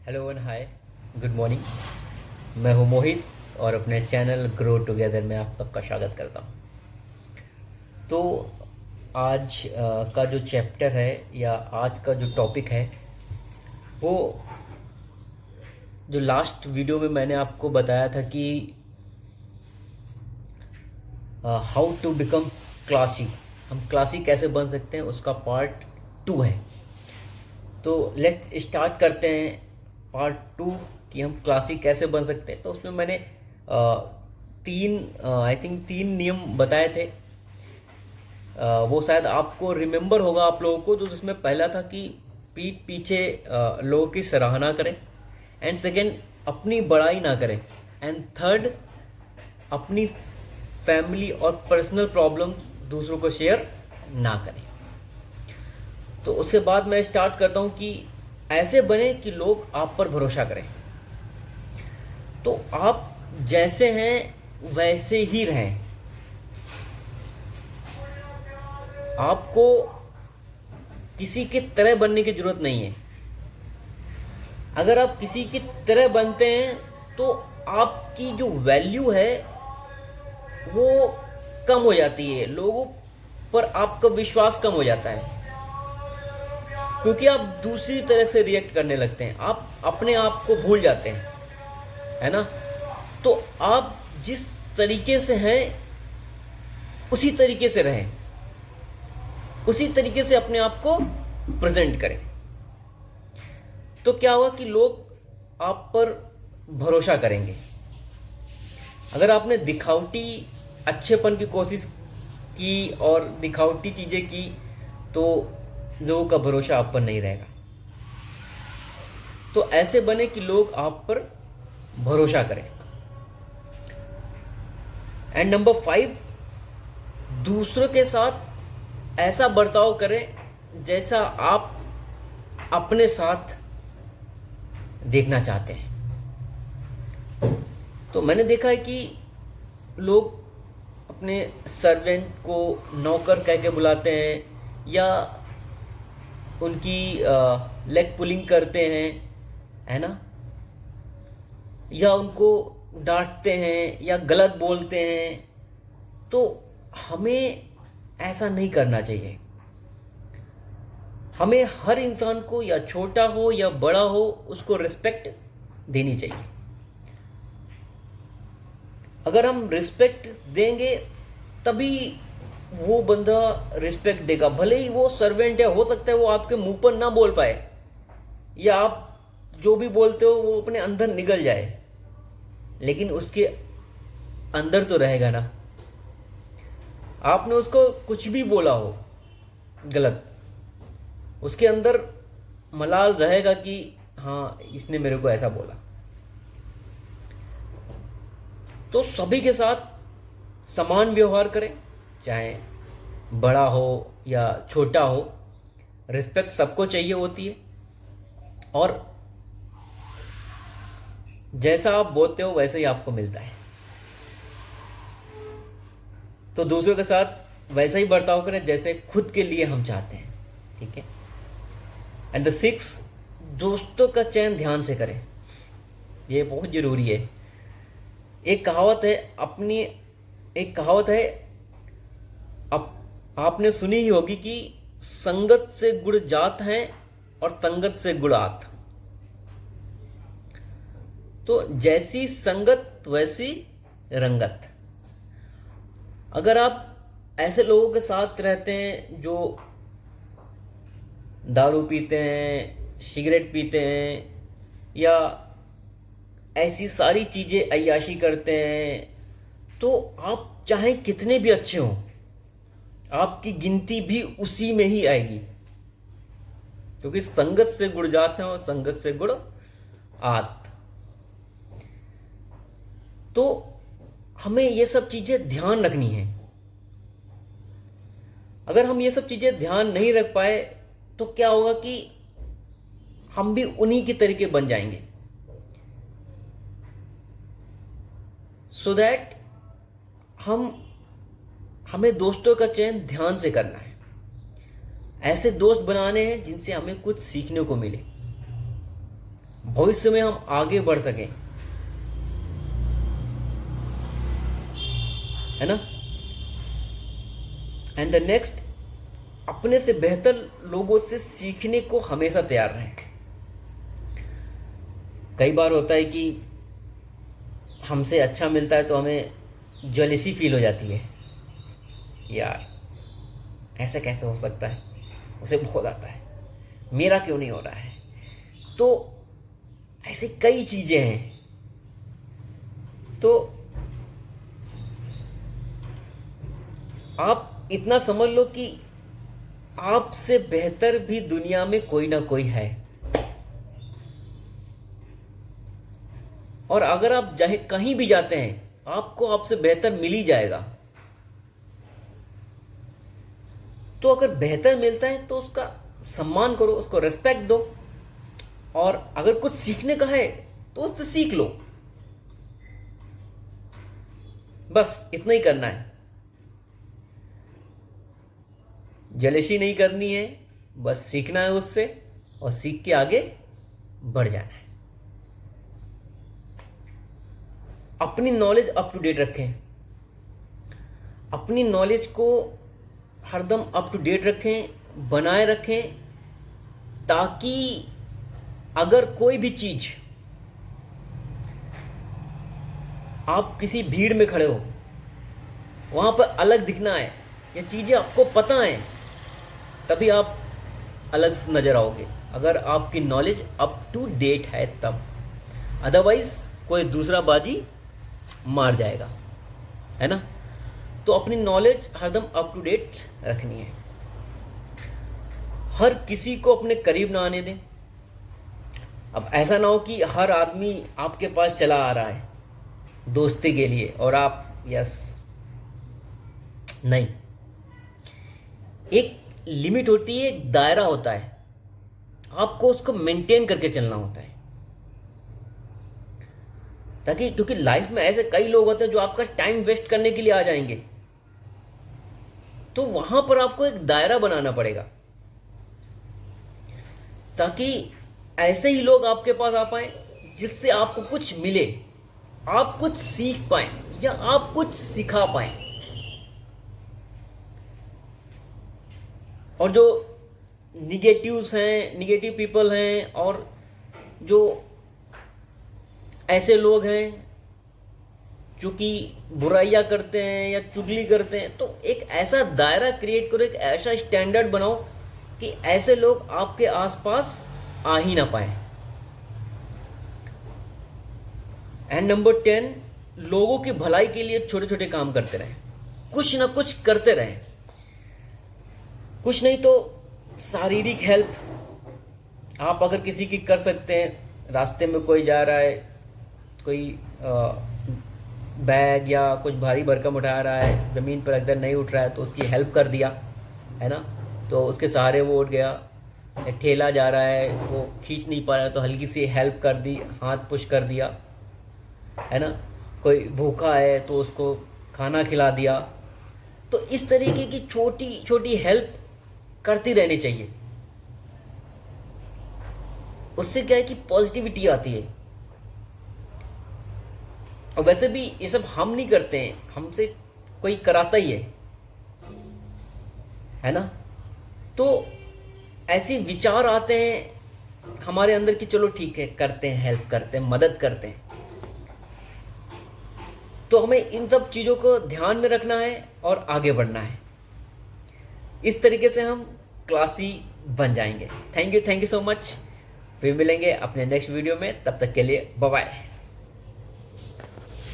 Hello and hi, good morning. मैं हूं मोहित और अपने चैनल ग्रो टुगेदर में आप सबका स्वागत करता हूं। तो आज का जो चैप्टर है या आज का जो टॉपिक है वो जो लास्ट वीडियो में मैंने आपको बताया था कि हाउ टू बिकम क्लासी, हम क्लासी कैसे बन सकते हैं, उसका पार्ट 2 है। तो लेट्स स्टार्ट करते हैं पार्ट 2 कि हम क्लासी कैसे बन सकते हैं। तो उसमें मैंने तीन नियम बताए थे। वो शायद आपको रिमेंबर होगा आप लोगों को। जो जिसमें पहला था कि पीठ पीछे लोगों की सराहना करें, एंड सेकेंड अपनी बड़ाई ना करें, एंड थर्ड अपनी फैमिली और पर्सनल प्रॉब्लम दूसरों को शेयर ना करें। तो उसके बाद मैं स्टार्ट करता हूँ कि ऐसे बने कि लोग आप पर भरोसा करें। तो आप जैसे हैं वैसे ही रहें। आपको किसी की तरह बनने की जरूरत नहीं है। अगर आप किसी की तरह बनते हैं तो आपकी जो वैल्यू है वो कम हो जाती है, लोगों पर आपका विश्वास कम हो जाता है, क्योंकि आप दूसरी तरह से रिएक्ट करने लगते हैं, आप अपने आप को भूल जाते हैं, है ना। तो आप जिस तरीके से हैं उसी तरीके से रहें, उसी तरीके से अपने आप को प्रेजेंट करें। तो क्या होगा कि लोग आप पर भरोसा करेंगे। अगर आपने दिखावटी अच्छेपन की कोशिश की और दिखावटी चीज़ें की तो लोगों का भरोसा आप पर नहीं रहेगा। तो ऐसे बने कि लोग आप पर भरोसा करें। एंड नंबर 5, दूसरों के साथ ऐसा बर्ताव करें जैसा आप अपने साथ देखना चाहते हैं। तो मैंने देखा है कि लोग अपने सर्वेंट को नौकर कह के बुलाते हैं, या उनकी लेग पुलिंग करते हैं, है ना, या उनको डांटते हैं या गलत बोलते हैं। तो हमें ऐसा नहीं करना चाहिए। हमें हर इंसान को, या छोटा हो या बड़ा हो, उसको रिस्पेक्ट देनी चाहिए। अगर हम रिस्पेक्ट देंगे तभी वो बंदा रिस्पेक्ट देगा। भले ही वो सर्वेंट है, हो सकता है वो आपके मुंह पर ना बोल पाए, या आप जो भी बोलते हो वो अपने अंदर निगल जाए, लेकिन उसके अंदर तो रहेगा ना। आपने उसको कुछ भी बोला हो गलत, उसके अंदर मलाल रहेगा कि हाँ, इसने मेरे को ऐसा बोला। तो सभी के साथ समान व्यवहार करें, चाहे बड़ा हो या छोटा हो। रिस्पेक्ट सबको चाहिए होती है, और जैसा आप बोलते हो वैसे ही आपको मिलता है। तो दूसरों के साथ वैसा ही बर्ताव करें जैसे खुद के लिए हम चाहते हैं, ठीक है। एंड द 6, दोस्तों का चयन ध्यान से करें। ये बहुत जरूरी है। एक कहावत है अपनी एक कहावत है, आपने सुनी ही होगी कि संगत से गुड़ जात है और संगत से गुड़ आत। तो जैसी संगत वैसी रंगत। अगर आप ऐसे लोगों के साथ रहते हैं जो दारू पीते हैं, सिगरेट पीते हैं, या ऐसी सारी चीज़ें अय्याशी करते हैं, तो आप चाहे कितने भी अच्छे हों, आपकी गिनती भी उसी में ही आएगी, क्योंकि संगत से गुड़ जाते हैं और संगत से गुड़ आत। तो हमें ये सब चीज़ें ध्यान रखनी है। अगर हम ये सब चीज़ें ध्यान नहीं रख पाए तो क्या होगा कि हम भी उन्हीं के तरीके बन जाएंगे। सो दैट हमें दोस्तों का चयन ध्यान से करना है। ऐसे दोस्त बनाने हैं जिनसे हमें कुछ सीखने को मिले। भविष्य में हम आगे बढ़ सकें, है ना। एंड द नेक्स्ट, अपने से बेहतर लोगों से सीखने को हमेशा तैयार रहें। कई बार होता है कि हमसे अच्छा मिलता है तो हमें जेलसी फील हो जाती है, यार ऐसा कैसे हो सकता है, उसे बहुत आता है, मेरा क्यों नहीं हो रहा है। तो ऐसी कई चीज़ें हैं। तो आप इतना समझ लो कि आपसे बेहतर भी दुनिया में कोई ना कोई है, और अगर आप चाहे कहीं भी जाते हैं आपको आपसे बेहतर मिल ही जाएगा। तो अगर बेहतर मिलता है तो उसका सम्मान करो, उसको रेस्पेक्ट दो, और अगर कुछ सीखने का है तो उससे सीख लो। बस इतना ही करना है, जेलसी नहीं करनी है, बस सीखना है उससे और सीख के आगे बढ़ जाना है। अपनी नॉलेज अप टू डेट रखें, अपनी नॉलेज को हरदम अप टू डेट रखें, बनाए रखें, ताकि अगर कोई भी चीज, आप किसी भीड़ में खड़े हो, वहां पर अलग दिखना है, ये चीजें आपको पता है, तभी आप अलग नजर आओगे, अगर आपकी नॉलेज अप टू डेट है तब। अदरवाइज कोई दूसरा बाजी मार जाएगा, है ना। तो अपनी नॉलेज हरदम अप टू डेट रखनी है। हर किसी को अपने करीब ना आने दें। अब ऐसा ना हो कि हर आदमी आपके पास चला आ रहा है दोस्ती के लिए और आप यस, नहीं। एक लिमिट होती है, एक दायरा होता है, आपको उसको मेंटेन करके चलना होता है, ताकि क्योंकि लाइफ में ऐसे कई लोग होते हैं जो आपका टाइम वेस्ट करने के लिए आ जाएंगे, तो वहां पर आपको एक दायरा बनाना पड़ेगा, ताकि ऐसे ही लोग आपके पास आ पाए जिससे आपको कुछ मिले, आप कुछ सीख पाए या आप कुछ सिखा पाए। और जो निगेटिव्स हैं, निगेटिव पीपल हैं, और जो ऐसे लोग हैं जो कि बुराइयां करते हैं या चुगली करते हैं, तो एक ऐसा दायरा क्रिएट करो, एक ऐसा स्टैंडर्ड बनाओ कि ऐसे लोग आपके आसपास आ ही ना पाए। एंड नंबर 10, लोगों की भलाई के लिए छोटे छोटे काम करते रहें, कुछ ना कुछ करते रहें। कुछ नहीं तो शारीरिक हेल्प आप अगर किसी की कर सकते हैं, रास्ते में कोई जा रहा है, कोई बैग या कुछ भारी भरकम उठा रहा है, ज़मीन पर एकदम नहीं उठ रहा है, तो उसकी हेल्प कर दिया, है ना, तो उसके सहारे वो उठ गया। एक ठेला जा रहा है, वो खींच नहीं पा रहा है, तो हल्की सी हेल्प कर दी, हाथ पुश कर दिया, है ना। कोई भूखा है तो उसको खाना खिला दिया। तो इस तरीके की छोटी छोटी हेल्प करती रहनी चाहिए। उससे क्या है कि पॉजिटिविटी आती है। और वैसे भी ये सब हम नहीं करते हैं, हमसे कोई कराता ही है ना। तो ऐसे विचार आते हैं हमारे अंदर कि चलो ठीक है, करते हैं, हेल्प करते हैं, मदद करते हैं। तो हमें इन सब चीज़ों को ध्यान में रखना है और आगे बढ़ना है। इस तरीके से हम क्लासी बन जाएंगे। Thank you so much. फिर मिलेंगे अपने नेक्स्ट वीडियो में, तब तक के लिए बाय बाय।